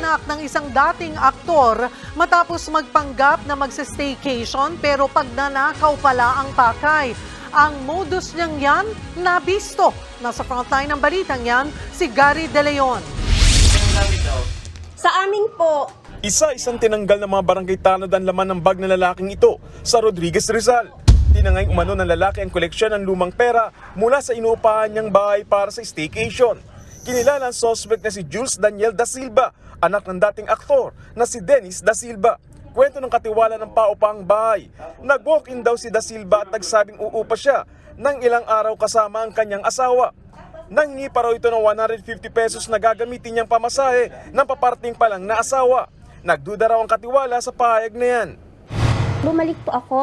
anak ng isang dating aktor matapos magpanggap na magsa-staycation pero pagnanakaw pala ang pakay. Ang modus niyang yan, nabisto. Nasa frontline ng balitang yan, si Gary De Leon. Sa amin po, Isa-isang tinanggal ng mga barangay tanod ang laman ng bag ng lalaking ito sa Rodriguez, Rizal. Tinangay umano ng lalaki ang koleksyon ng lumang pera mula sa inuupahan niyang bahay para sa staycation. Kinilala ang suspect na si Jules Daniel Da Silva, anak ng dating aktor na si Dennis Da Silva. Kwento ng katiwala ng paupang bahay. Nag-walk-in daw si Da Silva at nagsabing uupa siya ng ilang araw kasama ang kanyang asawa. Nanghingi pa raw ito ng 150 pesos na gagamitin niyang pamasahe ng paparting pa lang na asawa. Nagduda raw ang katiwala sa pahayag na yan. bumalik po ako.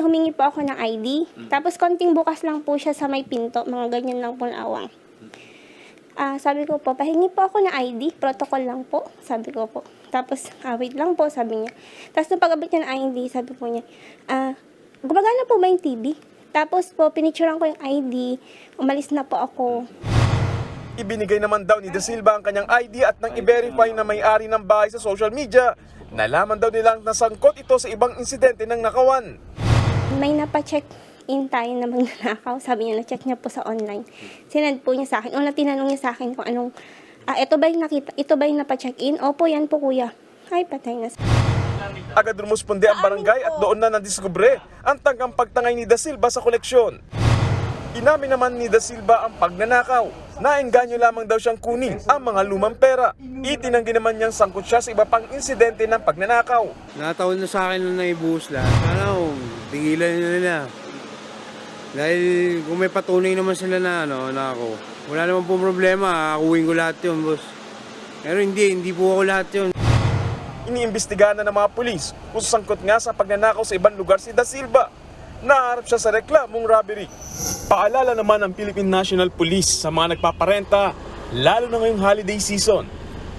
Humingi po ako ng ID. Tapos konting bukas lang po siya sa may pinto. Mga ganyan lang po na awang. Sabi ko po, pahingi po ako ng ID. Protocol lang po, sabi ko po. Tapos, wait lang po, sabi niya. Tapos nung pag-abot niya ng ID, sabi po niya, gumagana po ba yung TV? Tapos po, pinicturean ko yung ID. Umalis na po ako. Ibinigay naman daw ni Da Silva ang kanyang ID at nang i-verify na may-ari ng bahay sa social media, nalaman daw nilang nasangkot ito sa ibang insidente ng nakawan. May napacheck in tayo na magnanakaw. Sabi niya, na-check niya po sa online. Sinend po niya sa akin. Una tinanong niya sa akin kung anong, ito ba yung nakita? Ito ba yung napacheck in? Opo, yan po kuya. Ay, patay na. Agad rumusponde ang barangay at doon na nadiskubre ang tangkang pagtangay ni Da Silva sa koleksyon. Inamin naman ni Da Silva ang pagnanakaw. Naengganyo lamang daw siyang kunin ang mga lumang pera. Itinanggi naman niyang sangkot siya sa iba pang insidente ng pagnanakaw. Nakataon na sa akin na naibuhos lahat. Ano, tigilan nila. Dahil kung may patunay naman sila na na ako, wala naman po problema, akuin ko lahat yun, boss. Pero hindi po ako lahat yun. Iniimbestigahan na ng mga pulis kung sangkot nga sa pagnanakaw sa ibang lugar si Da Silva. Naharap siya sa reklamong robbery. Paalala naman ng Philippine National Police sa mga nagpaparenta, lalo na ngayong holiday season.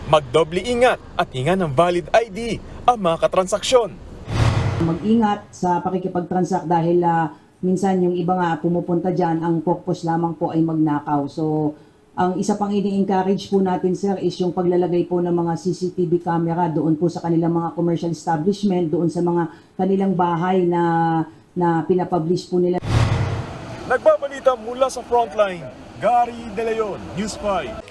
Magdoble ingat at ingat ng valid ID ang mga katransaksyon. Mag-ingat sa pakikipag-transact dahil minsan yung iba nga pumupunta dyan, ang purpose lamang po ay magnakaw. So, ang isa pang ini-encourage po natin, sir, is yung paglalagay po ng mga CCTV camera doon po sa kanilang mga commercial establishment, doon sa mga kanilang bahay na pinapublish po nila. Nagbabalita mula sa frontline, Gary De Leon, News 5.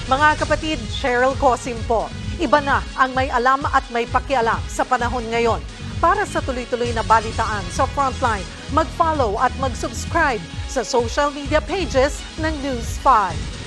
Mga kapatid, Cheryl Cosim po. Iba na ang may alam at may pakialam sa panahon ngayon. Para sa tuloy-tuloy na balitaan sa Frontline, mag-follow at mag-subscribe sa social media pages ng News 5.